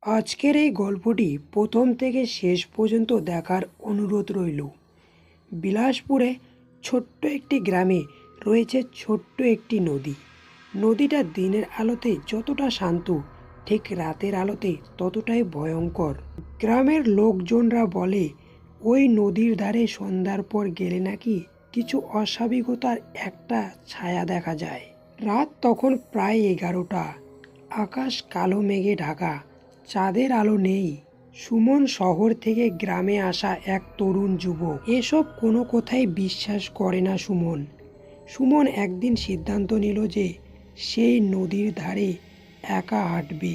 আজকের এই গল্পটি প্রথম থেকে শেষ পর্যন্ত দেখার অনুরোধ রইল। বিলাসপুরে ছোট্ট একটি গ্রামে রয়েছে ছোট্ট একটি নদী। নদীটা দিনের আলোতে যতটা শান্ত, ঠিক রাতের আলোতে ততটাই ভয়ঙ্কর। গ্রামের লোকজনরা বলে ওই নদীর ধারে সন্ধ্যার পর গেলে নাকি কিছু অস্বাভাবিকতার একটা ছায়া দেখা যায়। রাত তখন প্রায় 11টা। আকাশ কালো মেঘে ঢাকা, চাঁদের আলো নেই। সুমন শহর থেকে গ্রামে আসা এক তরুণ যুবক। এসব কোনো কথাই বিশ্বাস করে না সুমন। সুমন একদিন সিদ্ধান্ত নিল যে সেই নদীর ধারে একা হাঁটবে,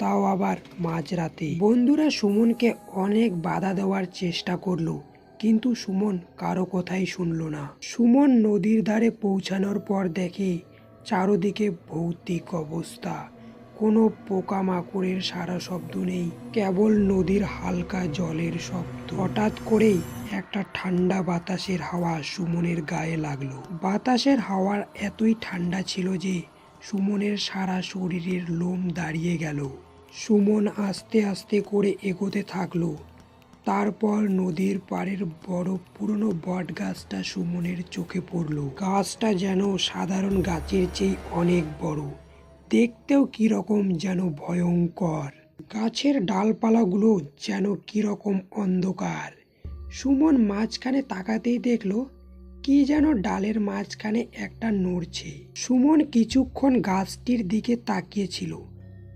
তাও আবার মাঝরাতে। বন্ধুরা সুমনকে অনেক বাধা দেওয়ার চেষ্টা করলো, কিন্তু সুমন কারো কথাই শুনল না। সুমন নদীর ধারে পৌঁছানোর পর দেখে চারদিকে ভৌতিক অবস্থা। কোনো পোকামাকড়ের সারা শব্দ নেই, কেবল নদীর হালকা জলের শব্দ। হঠাৎ করেই একটা ঠান্ডা বাতাসের হাওয়া সুমনের গায়ে লাগলো। বাতাসের হাওয়ার এতই ঠান্ডা ছিল যে সুমনের সারা শরীরের লোম দাঁড়িয়ে গেল। সুমন আস্তে আস্তে করে এগোতে থাকলো। তারপর নদীর পাড়ের বড় পুরনো বট গাছটা সুমনের চোখে পড়ল। গাছটা যেন সাধারণ গাছের চেয়ে অনেক বড়, দেখতেও কিরকম যেন ভয়ঙ্কর। গাছের ডালপালাগুলো যেন কিরকম অন্ধকার। সুমন মাঝখানে তাকাতেই দেখলো কি যেন ডালের মাঝখানে একটা নড়ছে। সুমন কিছুক্ষণ গাছটির দিকে তাকিয়েছিল,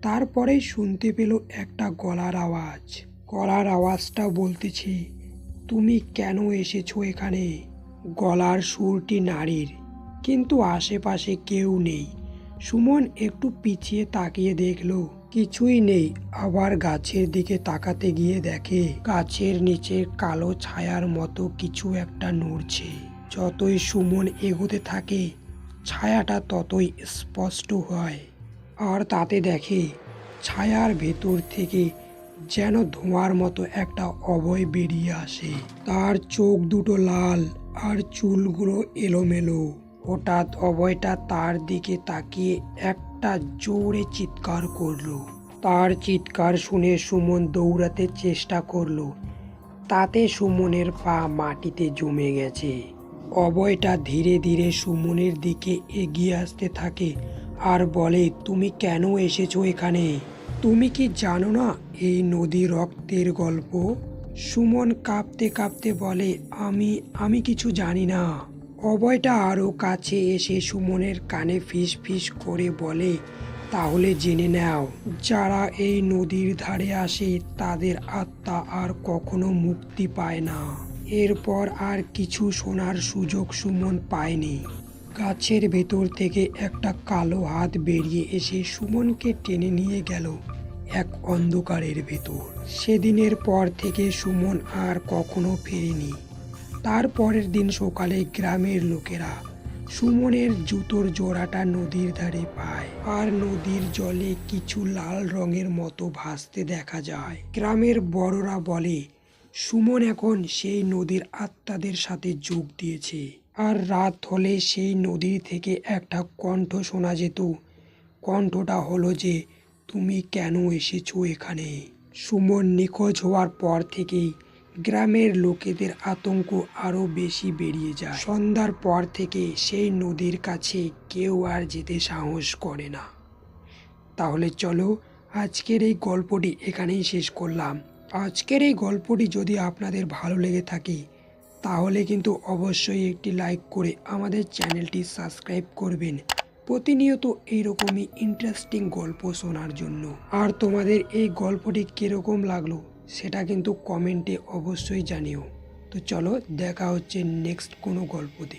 তারপরেই শুনতে পেল একটা গলার আওয়াজ। গলার আওয়াজটা বলতেছে, তুমি কেন এসেছো এখানে? গলার সুরটি নারীর, কিন্তু আশেপাশে কেউ নেই। সুমন একটু পিছিয়ে তাকিয়ে দেখলো কিছুই নেই। আবার গাছের দিকে তাকাতে গিয়ে দেখে গাছের নিচে কালো ছায়ার মতো কিছু একটা নড়ছে। যতই সুমন এগোতে থাকে ছায়াটা ততই স্পষ্ট হয়, আর তাতে দেখে ছায়ার ভেতর থেকে যেন ধোঁয়ার মতো একটা অভয় বেরিয়ে আসে। তার চোখ দুটো লাল আর চুলগুলো এলোমেলো। হঠাৎ অভয়টা তার দিকে তাকিয়ে একটা জোরে চিৎকার করলো। তার চিৎকার শুনে সুমন দৌড়াতে চেষ্টা করলো, তাতে সুমনের পা মাটিতে জমে গেছে। অভয়টা ধীরে ধীরে সুমনের দিকে এগিয়ে আসতে থাকে আর বলে, তুমি কেন এসেছো এখানে? তুমি কি জানো না এই নদী রক্তের গল্প? সুমন কাঁপতে কাঁপতে বলে, আমি কিছু জানি না। অভয়টা আরও কাছে এসে সুমনের কানে ফিস ফিস করে বলে, তাহলে জেনে নাও, যারা এই নদীর ধারে আসে তাদের আত্মা আর কখনো মুক্তি পায় না। এরপর আর কিছু শোনার সুযোগ সুমন পায়নি। গাছের ভেতর থেকে একটা কালো হাত বেরিয়ে এসে সুমনকে টেনে নিয়ে গেল এক অন্ধকারের ভেতর। সেদিনের পর থেকে সুমন আর কখনো ফেরেনি। তার পরের দিন সকালে গ্রামের লোকেরা সুমনের জুতোর জোড়াটা নদীর ধারে পায়, আর নদীর জলে কিছু লাল রঙের মতো ভাসতে দেখা যায়। গ্রামের বড়রা বলে সুমন এখন সেই নদীর আত্মাদের সাথে যোগ দিয়েছে। আর রাত হলে সেই নদী থেকে একটা কণ্ঠ শোনা যেত। কণ্ঠটা হলো যে, তুমি কেন এসেছো এখানে? সুমন নিখোঁজ হওয়ার পর থেকেই গ্রামের লোকেদের আতঙ্ক আরও বেশি বেরিয়ে যায়। সন্ধ্যার পর থেকে সেই নদীর কাছে কেউ আর যেতে সাহস করে না। তাহলে চলো আজকের এই গল্পটি এখানেই শেষ করলাম। আজকের এই গল্পটি যদি আপনাদের ভালো লেগে থাকে তাহলে কিন্তু অবশ্যই একটি লাইক করে আমাদের চ্যানেলটি সাবস্ক্রাইব করবেন, প্রতিনিয়ত এইরকমই ইন্টারেস্টিং গল্প শোনার জন্য। আর তোমাদের এই গল্পটি কীরকম লাগলো সেটা কিন্তু কমেন্টে অবশ্যই জানিও। তো চলো দেখা হচ্ছে নেক্সট কোনো গল্পতে।